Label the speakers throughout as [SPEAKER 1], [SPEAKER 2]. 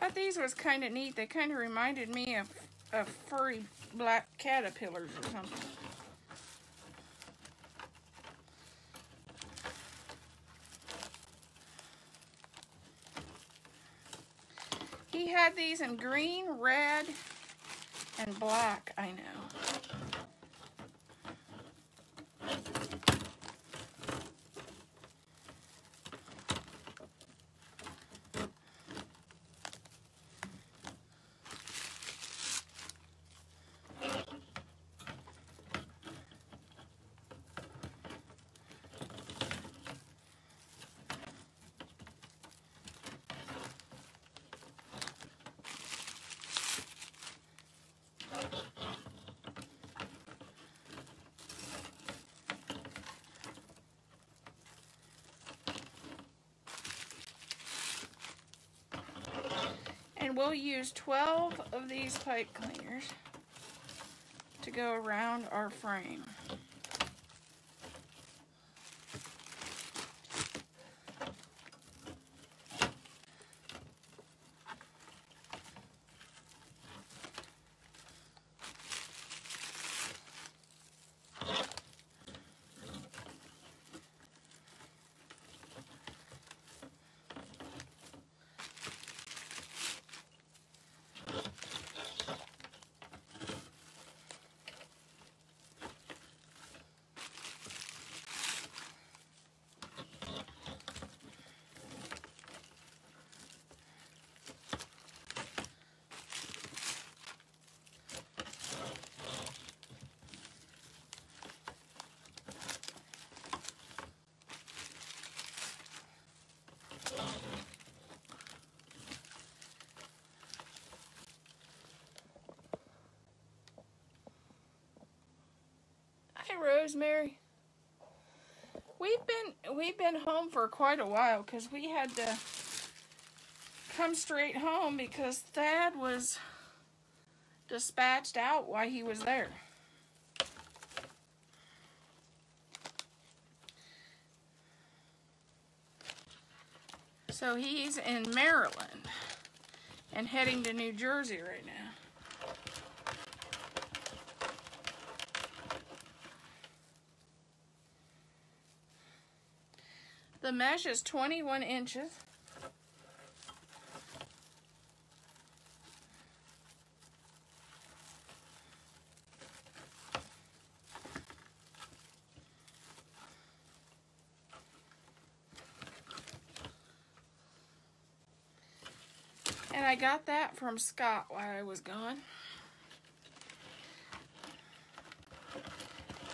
[SPEAKER 1] thought these was kind of neat. They kind of reminded me of furry black caterpillars or something. He had these in green, red, and black, I know. And we'll use 12 of these pipe cleaners to go around our frame. Hi, Rosemary. We've been home for quite a while because we had to come straight home because Thad was dispatched out while he was there. So he's in Maryland and heading to New Jersey right now. The mesh is 21 inches. And I got that from Scott while I was gone.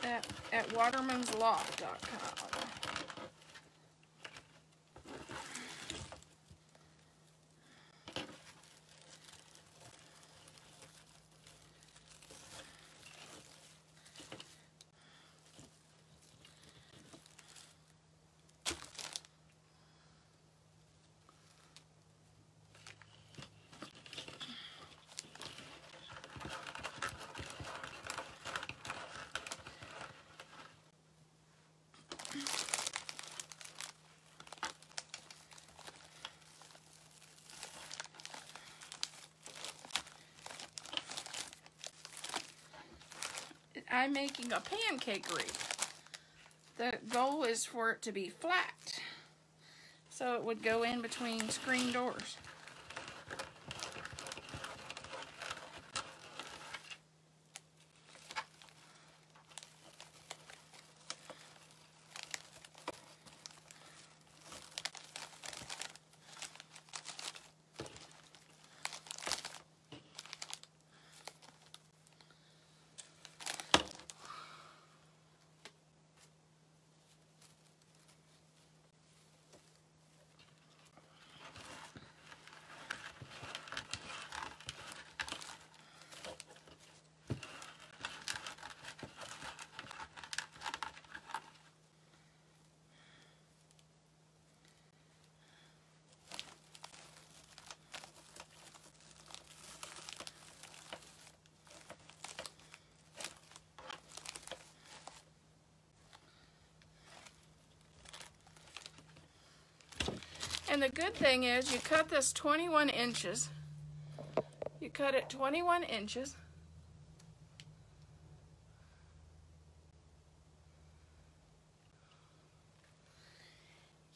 [SPEAKER 1] At watermansloft.com. I'm making a pancake wreath. The goal is for it to be flat, so it would go in between screen doors. And the good thing is you cut this 21 inches You cut it 21 inches.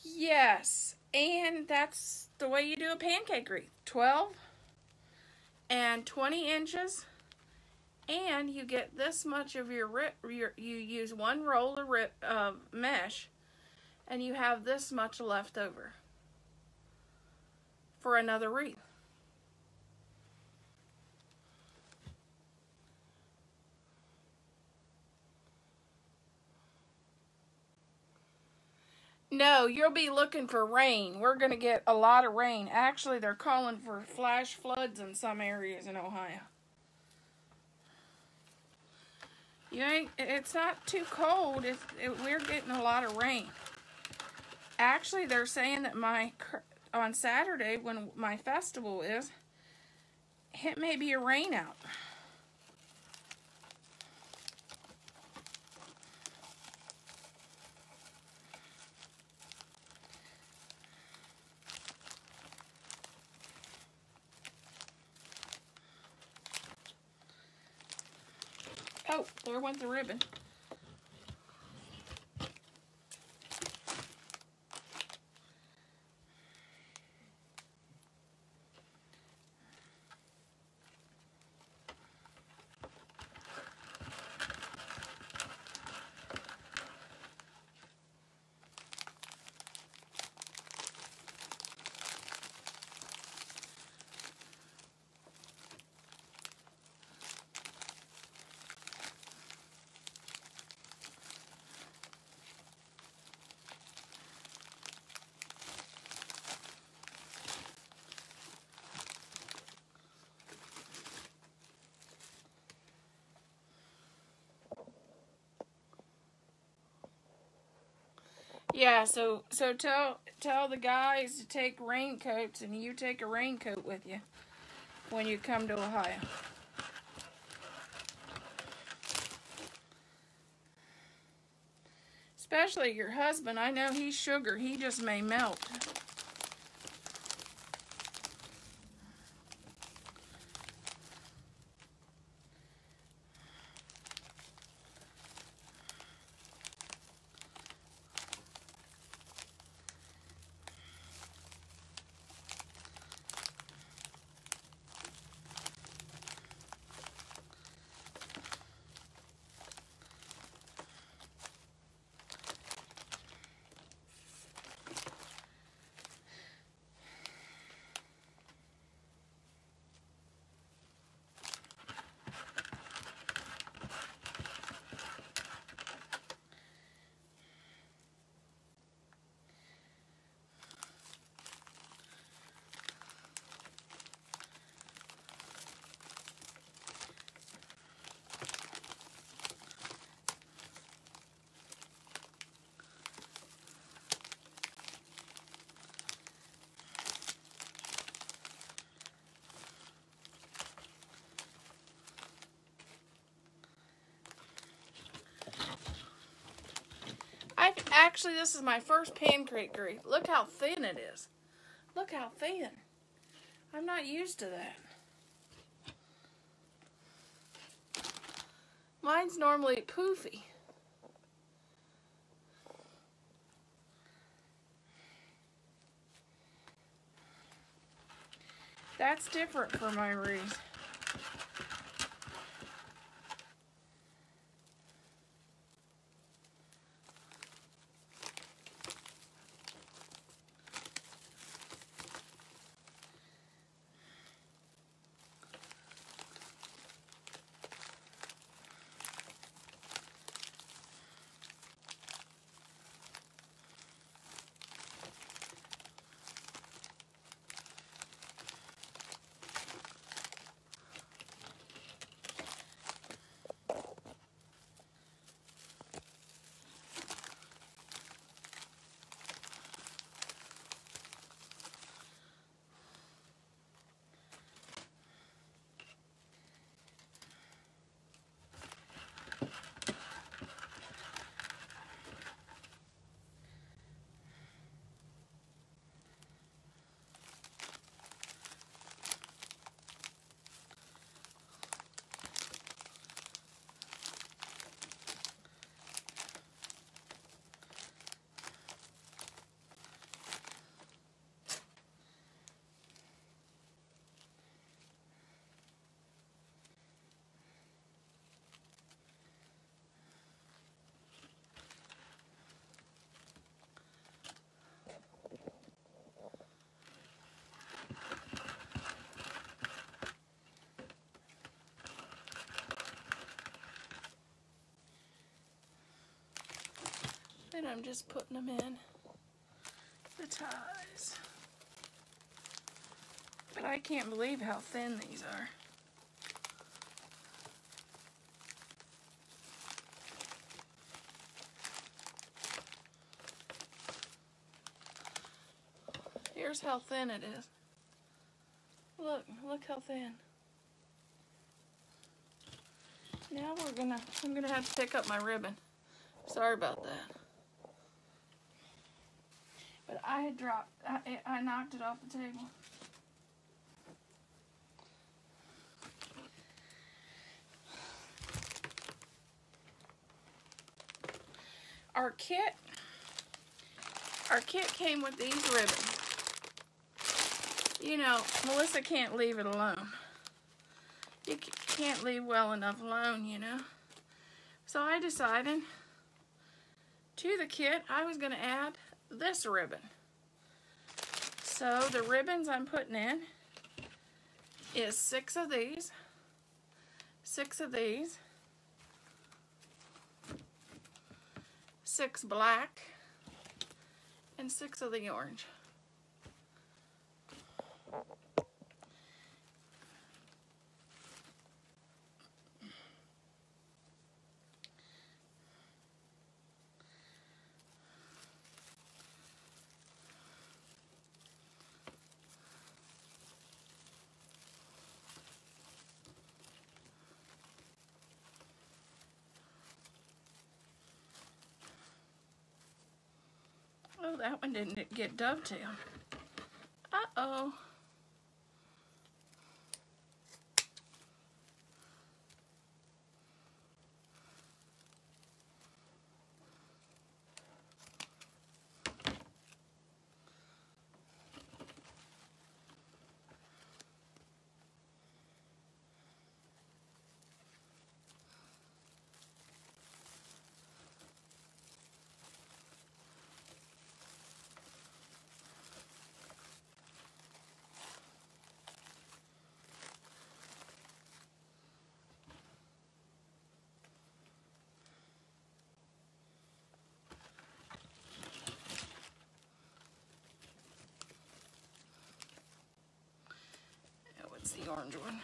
[SPEAKER 1] Yes, and that's the way you do a pancake wreath. 12 and 20 inches, and you get this much of you use one roll of mesh, and you have this much left over for another wreath. No, you'll be looking for rain. We're going to get a lot of rain. Actually, they're calling for flash floods in some areas in Ohio. It's not too cold. We're getting a lot of rain. Actually, they're saying that on Saturday, when my festival is, it may be a rain out. Oh, there went the ribbon. Yeah, so tell the guys to take raincoats, and you take a raincoat with you when you come to Ohio. Especially your husband. I know he's sugar. He just may melt. Actually, this is my first pancake wreath. Look how thin it is. Look how thin. I'm not used to that. Mine's normally poofy. That's different for my wreath. And I'm just putting them in the ties. But I can't believe how thin these are. Here's how thin it is. Look how thin. Now I'm gonna have to pick up my ribbon. Sorry about that. But I had dropped, I knocked it off the table. Our kit came with these ribbons. You know, Melissa can't leave it alone. You can't leave well enough alone, you know. So I decided to the kit I was going to add this ribbon. So the ribbons I'm putting in is 6 of these, 6 of these, 6 black, and 6 of the orange. Oh, that one didn't get dovetailed. Uh-oh. What's the orange one?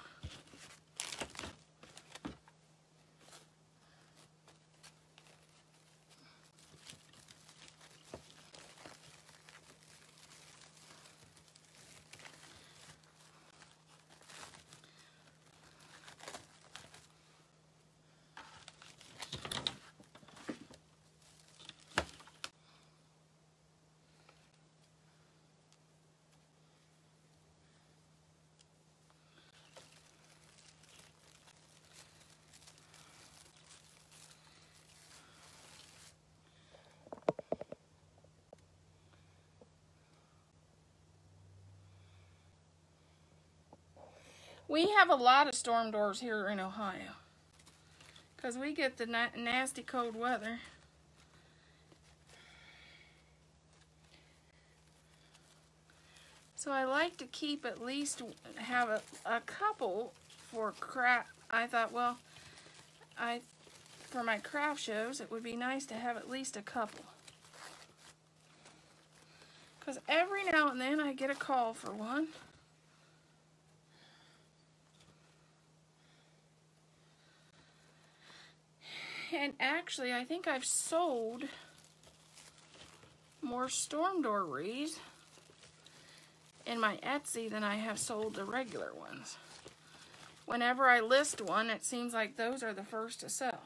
[SPEAKER 1] We have a lot of storm doors here in Ohio because we get the nasty cold weather. So I like to keep at least, have a couple for craft. I thought, well, for my craft shows, it would be nice to have at least a couple. Because every now and then I get a call for one. And actually, I think I've sold more storm door wreaths in my Etsy than I have sold the regular ones. Whenever I list one, it seems like those are the first to sell.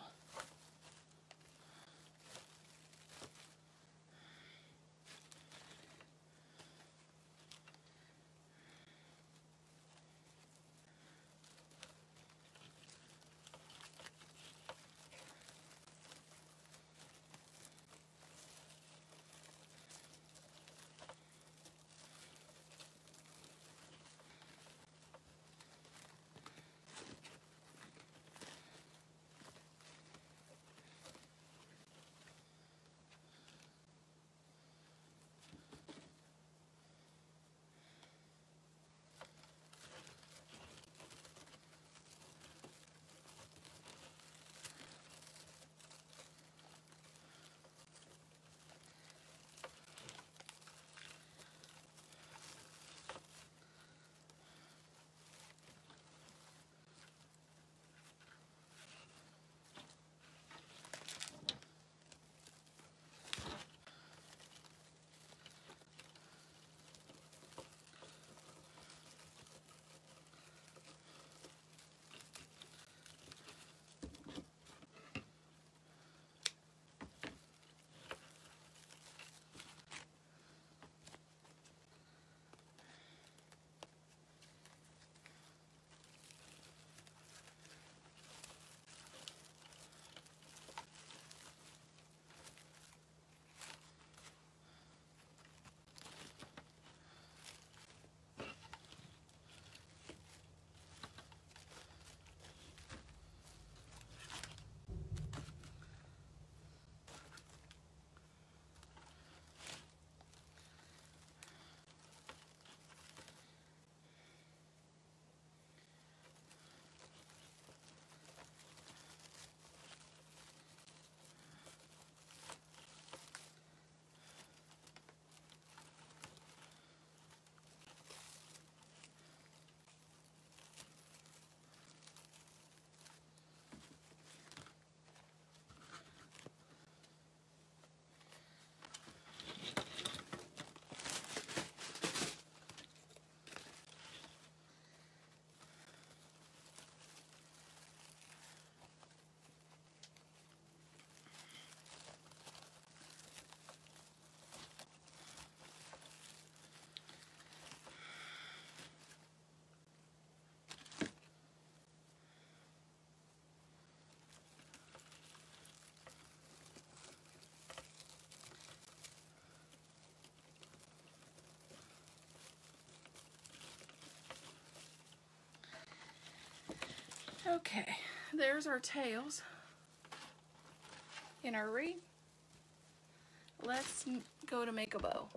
[SPEAKER 1] Okay, there's our tails in our wreath. Let's go to make a bow.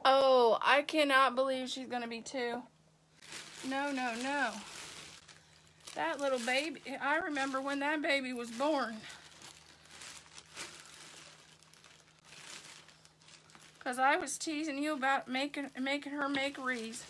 [SPEAKER 1] Oh, I cannot believe she's going to be 2. No, no, no. That little baby, I remember when that baby was born. Because I was teasing you about making her make wreaths.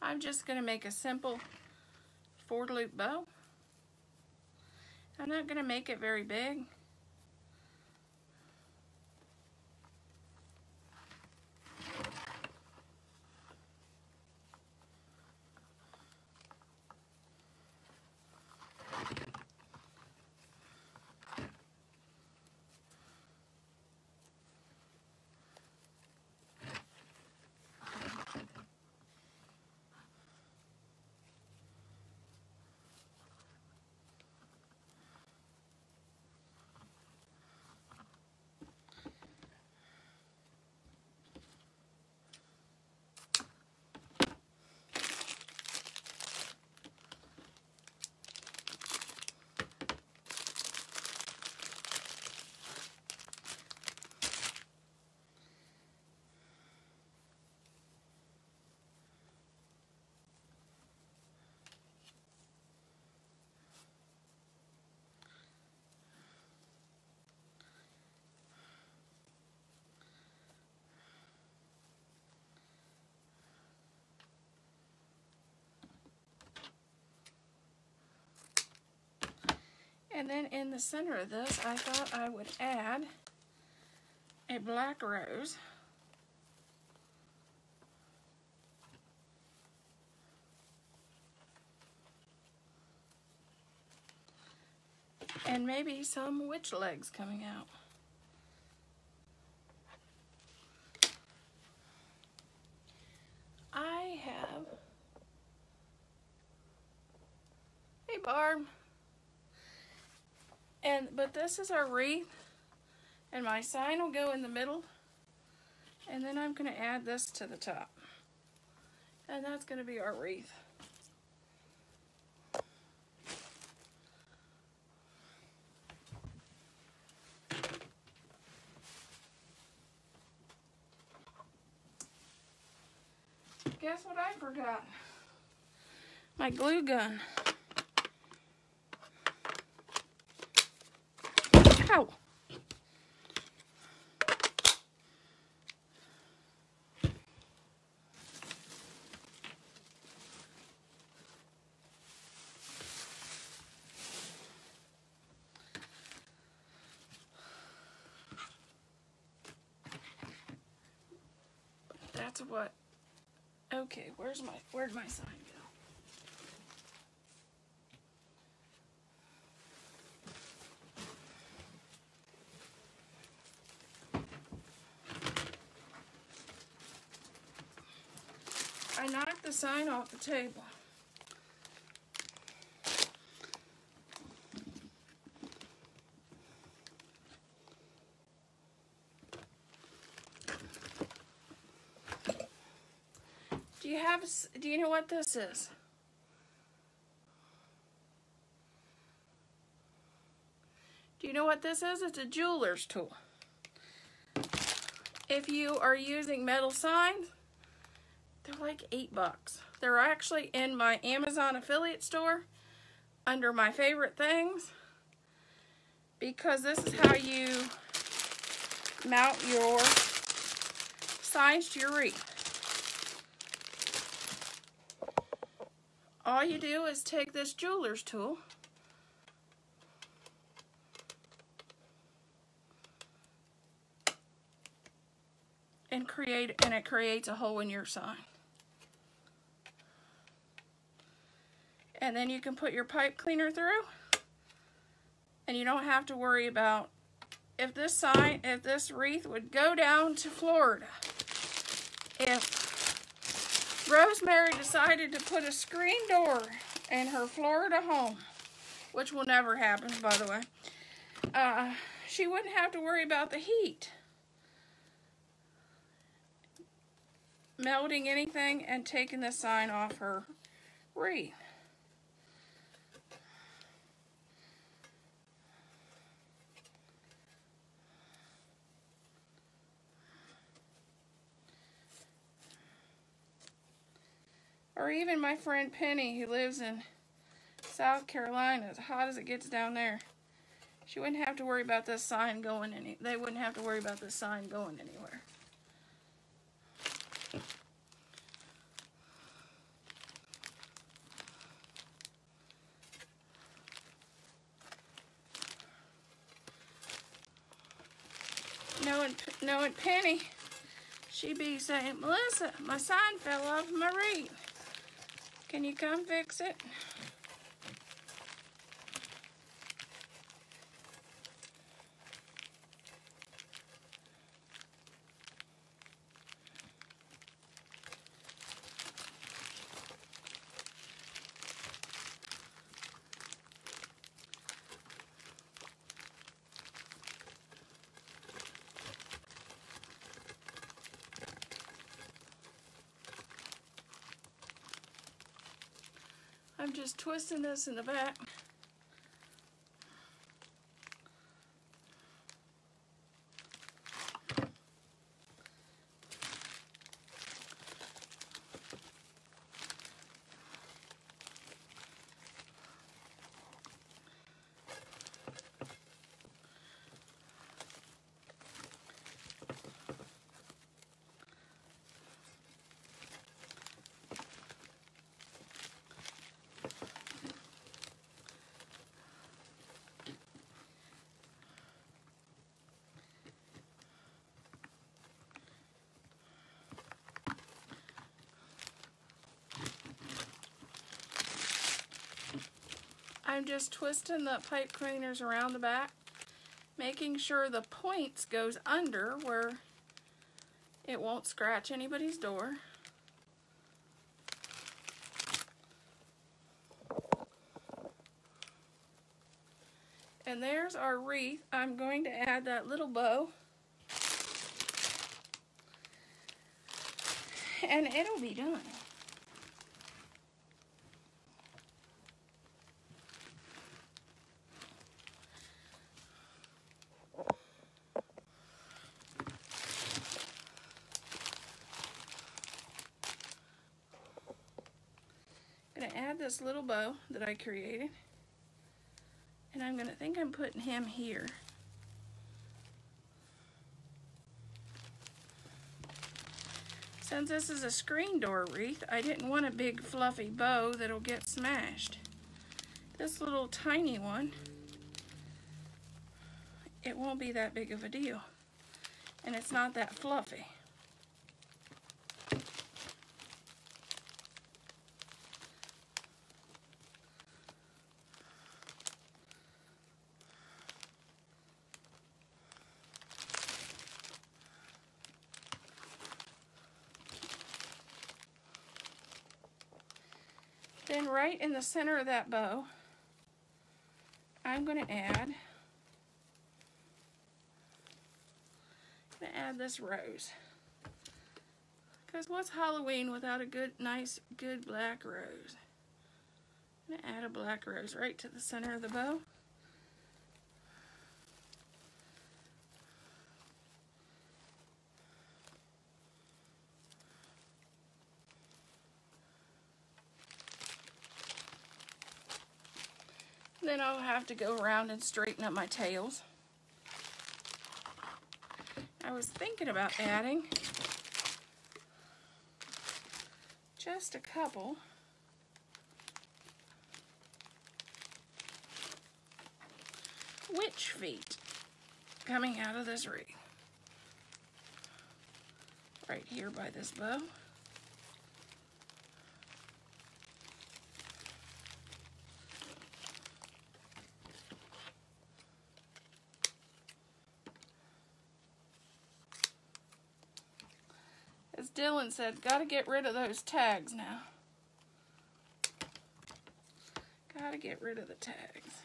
[SPEAKER 1] I'm just going to make a simple 4-loop bow. I'm not going to make it very big. And then in the center of this, I thought I would add a black rose. And maybe some witch legs coming out. I have... Hey, Barb. But this is our wreath, and my sign will go in the middle, and then I'm going to add this to the top, and that's going to be our wreath. Guess what I forgot? My glue gun. Ow. That's what. Okay, where'd my sign go? I knocked the sign off the table. Do you know what this is? Do you know what this is? It's a jeweler's tool. If you are using metal signs, they're like $8. They're actually in my Amazon affiliate store under my favorite things, because this is how you mount your signs to your wreath. All you do is take this jeweler's tool and it creates a hole in your sign. And then you can put your pipe cleaner through, and you don't have to worry about if this wreath would go down to Florida. If Rosemary decided to put a screen door in her Florida home, which will never happen, by the way, she wouldn't have to worry about the heat melting anything and taking the sign off her wreath. Or even my friend Penny, who lives in South Carolina, as hot as it gets down there, she wouldn't have to worry about this sign going they wouldn't have to worry about this sign going anywhere. Knowing Penny, she'd be saying, Melissa, my sign fell off my wreath. Can you come fix it? I'm just twisting this in the back. I'm just twisting the pipe cleaners around the back, making sure the points goes under where it won't scratch anybody's door. And there's our wreath. I'm going to add that little bow. And it'll be done. Add this little bow that I created, and I'm putting him here. Since this is a screen door wreath, I didn't want a big fluffy bow that'll get smashed. This little tiny one, it won't be that big of a deal, and it's not that fluffy. Then right in the center of that bow, I'm going to add this rose. Because what's Halloween without a good black rose? I'm going to add a black rose right to the center of the bow. Then I'll have to go around and straighten up my tails. I was thinking about adding just a couple witch feet coming out of this wreath. Right here by this bow. Dylan said, gotta get rid of those tags now. gotta get rid of the tags.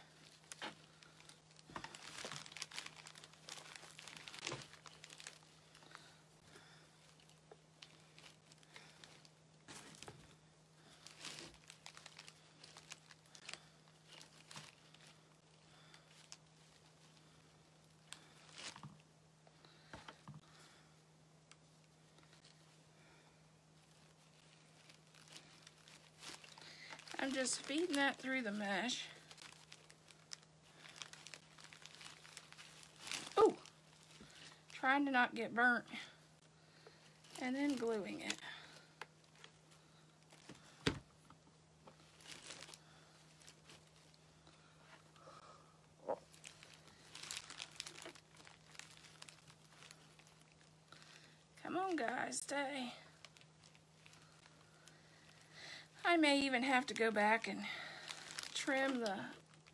[SPEAKER 1] I'm just feeding that through the mesh. Ooh! Trying to not get burnt. And then gluing it. Come on, guys, stay. I may even have to go back and trim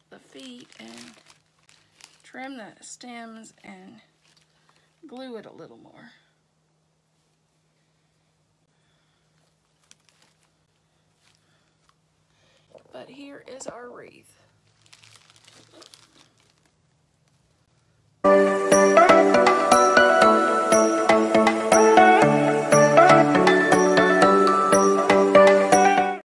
[SPEAKER 1] the feet and trim the stems and glue it a little more. But here is our wreath.